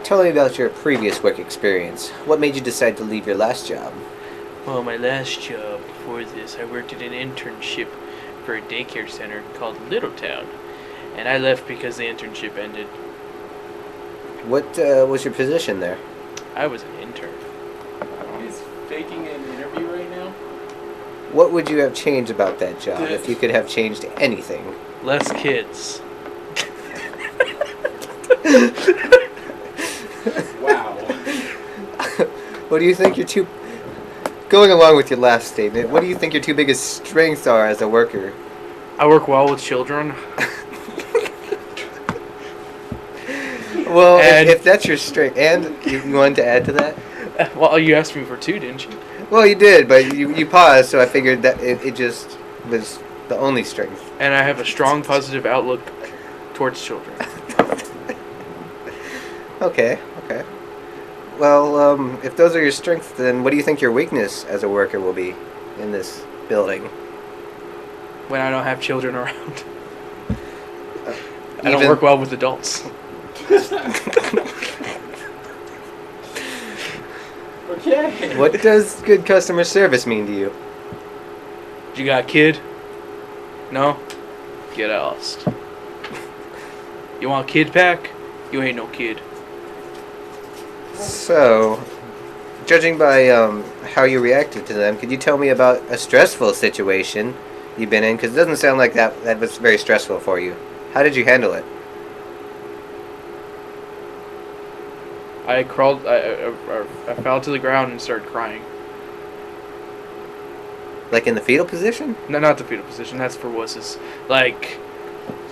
tell me about your previous work experience. What made you decide to leave your last job? Well, my last job before this, I worked at an internship for a daycare center called Littletown, and I left because the internship ended. What was your position there? I was an intern. He's faking an interview right now? What would you have changed about that job if you could have changed anything? Less kids. Wow. What do you think your two... Going along with your last statement, what do you think your two biggest strengths are as a worker? I work well with children. Well, if that's your strength, and you wanted to add to that? Well, you asked me for two, didn't you? Well, you did, but you paused, so I figured that it just was the only strength. And I have a strong positive outlook towards children. Okay. Well, if those are your strengths, then what do you think your weakness as a worker will be in this building? When I don't have children around. I Even- don't work well with adults. Okay. What does good customer service mean to you? You got a kid? No? Get lost. You want a kid pack? You ain't no kid. So, judging by how you reacted to them, could you tell me about a stressful situation you've been in? Because it doesn't sound like that was very stressful for you. How did you handle it? I crawled. I fell to the ground and started crying. Like in the fetal position? No, not the fetal position. That's for wusses. Like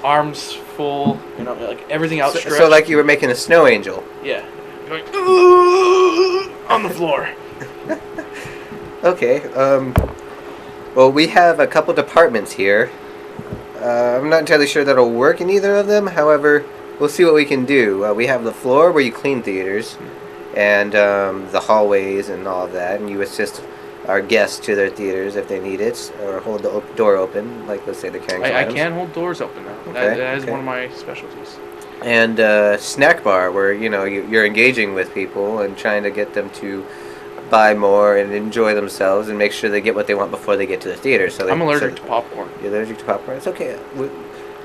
arms full, like everything outstretched. So like you were making a snow angel. Yeah, going on the floor. Okay. Well, we have a couple departments here. I'm not entirely sure that'll work in either of them. However, we'll see what we can do. We have the floor where you clean theaters, and the hallways and all of that, and you assist our guests to their theaters if they need it, or hold the door open, like let's say they're carrying some I items. can hold doors open now. Okay, That is okay. one of my specialties. And snack bar, where you're engaging with people and trying to get them to buy more and enjoy themselves and make sure they get what they want before they get to the theater. So I'm allergic to popcorn. You're allergic to popcorn? It's okay.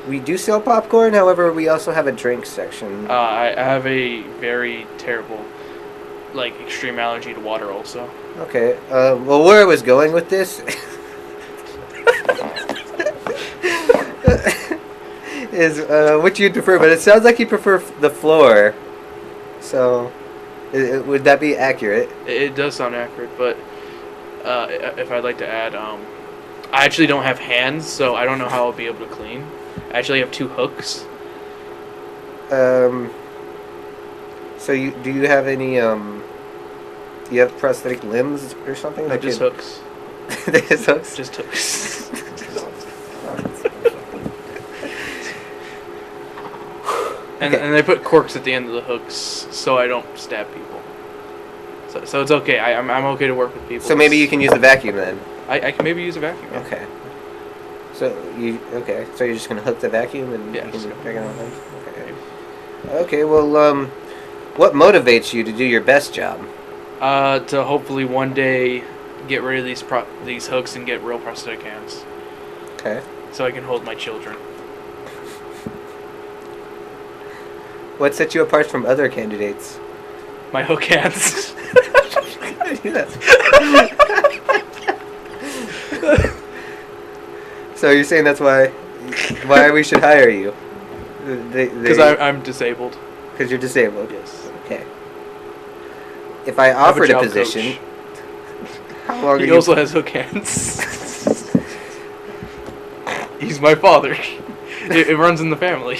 We do sell popcorn, however, we also have a drink section. I have a very terrible, extreme allergy to water also. Okay. Well, where I was going with this is what you'd prefer, but it sounds like you prefer the floor. So, would that be accurate? It does sound accurate, but if I'd like to add, I actually don't have hands, so I don't know how I'll be able to clean. I actually have two hooks. So do you have any do you have prosthetic limbs or something? No, just hooks. Just hooks? Just hooks. And they put corks at the end of the hooks so I don't stab people. So it's okay. I'm okay to work with people. So maybe you can use the vacuum then. I can maybe use a vacuum. Yeah. Okay. So you're just gonna hook the vacuum and Yeah, you can just just it on things? Okay. Okay. Well, what motivates you to do your best job? To hopefully one day get rid of these hooks and get real prosthetic hands. Okay. So I can hold my children. What sets you apart from other candidates? My hook hands. So you're saying that's why we should hire you? Because I'm disabled. Because you're disabled. Yes. Okay. If I I'm a offered a child position, coach. how long are He you? also has hook hands. He's my father. It runs in the family.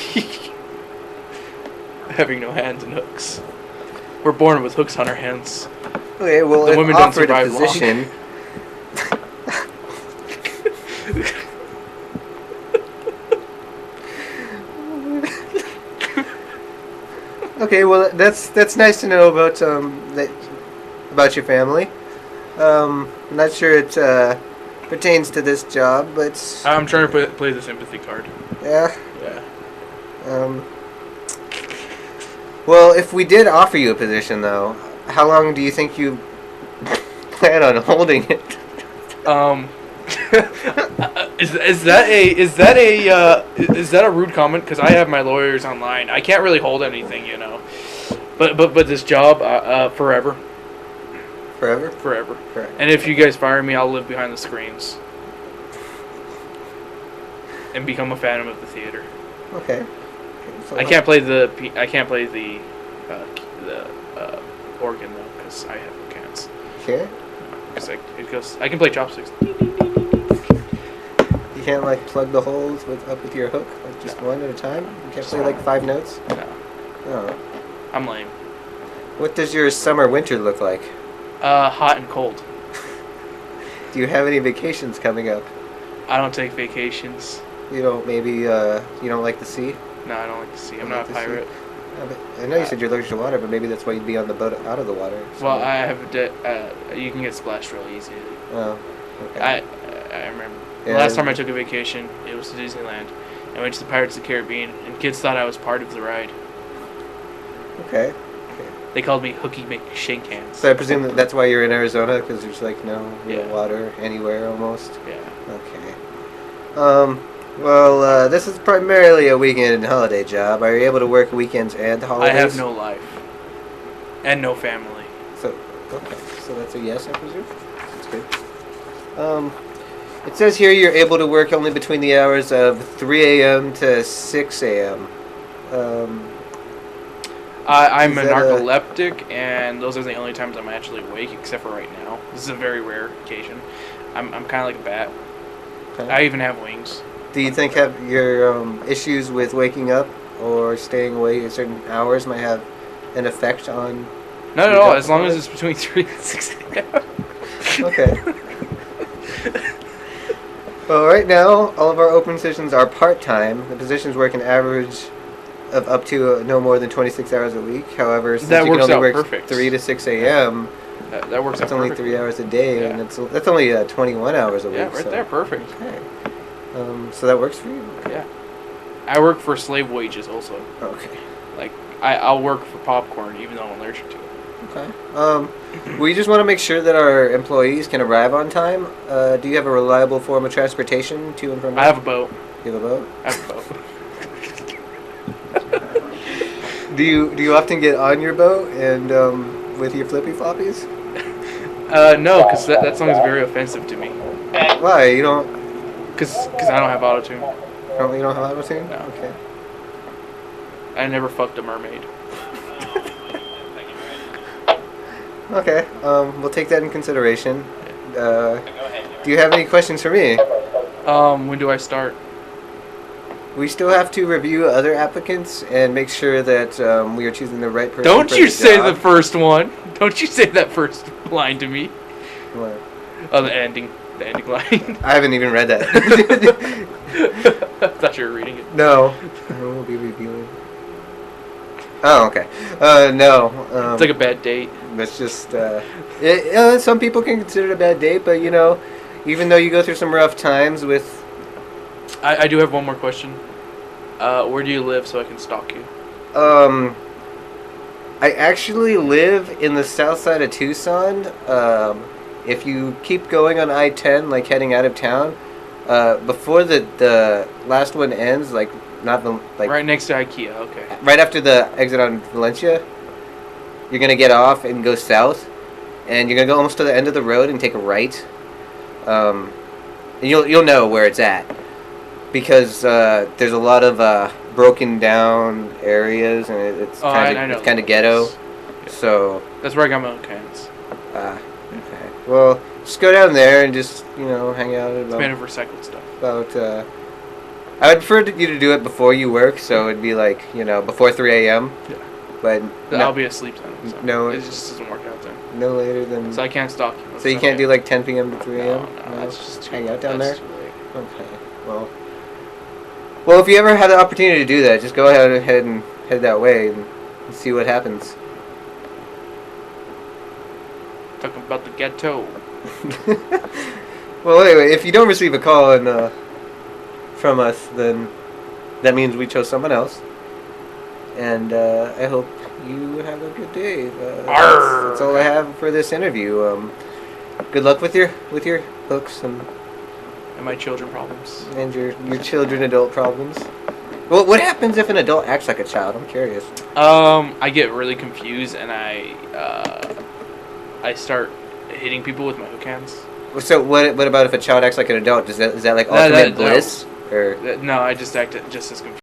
Having no hands and hooks. We're born with hooks on our hands. Okay, well, The if women don't offered a survive long. position, okay, well, that's nice to know about about your family. I'm not sure it pertains to this job, but I'm trying to play the sympathy card. yeah. Yeah. Well, if we did offer you a position, though, how long do you think you plan on holding it? Is that a rude comment? Because I have my lawyers online. I can't really hold anything, you know. But this job, forever. Forever? Forever. Correct. And if you guys fire me, I'll live behind the screens and become a phantom of the theater. Okay. So I can't play the organ though, because I have no cans. Okay. Because it goes. I can play chopsticks. You can't like plug the holes up with your hook, like just one at a time. You can't play like 5 notes. No, Oh. I'm lame. What does your winter look like? Hot and cold. Do you have any vacations coming up? I don't take vacations. You don't you don't like the sea? No, I don't like to see. I'm You not like a to see? pirate. I know you said you're allergic to water, but maybe that's why you'd be on the boat out of the water. Well, I have you can get splashed real easy. Oh. Okay. I remember the Yeah, last time I took a vacation, it was to Disneyland. I went to the Pirates of the Caribbean, and kids thought I was part of the ride. Okay. They called me Hooky McShakehands. So I presume that's why you're in Arizona, because there's like no real Yeah. water anywhere almost. Yeah. Okay. Well, this is primarily a weekend and holiday job. Are you able to work weekends and holidays? I have no life. And no family. So, okay. So that's a yes, I presume? That's good. It says here you're able to work only between the hours of 3 a.m. to 6 a.m. I'm Is a that narcoleptic, and those are the only times I'm actually awake, except for right now. This is a very rare occasion. I'm kind of like a bat. Okay. I even have wings. Do you think have your issues with waking up or staying awake at certain hours might have an effect on? Not at You all, got as long the as it's between 3 and 6 a.m. Okay. Well, right now, all of our open positions are part-time. The positions work an average of up to no more than 26 hours a week. However, since That you can works only out work perfect. 3 to 6 a.m., That works that's out only perfectly. 3 hours a day, Yeah. and that's only 21 hours a week. Yeah, right so. there, perfect. Okay. So that works for you? Yeah. I work for slave wages also. Okay. Like, I'll work for popcorn even though I'm allergic to it. Okay. We just want to make sure that our employees can arrive on time. Do you have a reliable form of transportation to and from work? I have a boat. You have a boat? I have a boat. Do you often get on your boat and with your flippy floppies? No, because that song is very offensive to me. Why you don't? Because I don't have autotune. You don't have auto-tune? No. Okay. I never fucked a mermaid. Okay. We'll take that in consideration. Do you have any questions for me? When do I start? We still have to review other applicants and make sure that we are choosing the right person. Don't for you the say job. the first one. Don't you say that first line to me. What? Oh, the ending line. I haven't even read that. I thought you were reading it. No. I will be reviewing. Oh, okay. No. It's like a bad date. That's just. Some people can consider it a bad date, but even though you go through some rough times with. I do have one more question. Where do you live so I can stalk you? I actually live in the south side of Tucson. If you keep going on I-10, like heading out of town, before the last one ends, like not the like Right next to IKEA. Okay. right after the exit on Valencia, you're gonna get off and go south, and you're gonna go almost to the end of the road and take a right. And you'll know where it's at because there's a lot of broken down areas, and it's I kind know of the ghetto. place. Yeah. So. That's where I got my own cans. Okay. Well, just go down there and just hang out It's made of recycled stuff. I would prefer you to do it before you work, so it'd be like before 3 a.m. Yeah. But I'll be asleep then. So No. It just doesn't work out then. no later than. So I can't stalk you. So you can't do like 10 p.m. to 3 a.m. No, that's just too, hang out down that's there. Too late. Okay. Well, if you ever had the opportunity to do that, just go ahead and head that way and see what happens. Talking about the ghetto. Well, anyway, if you don't receive a call from us, then that means we chose someone else. and I hope you have a good day. Arr. That's all I have for this interview. Good luck with your books and my children problems. your children adult problems. Well, what happens if an adult acts like a child? I'm curious. I get really confused and I start hitting people with my hook hands. So what about if a child acts like an adult? Is that like ultimate bliss? Or No, I just act just as confused.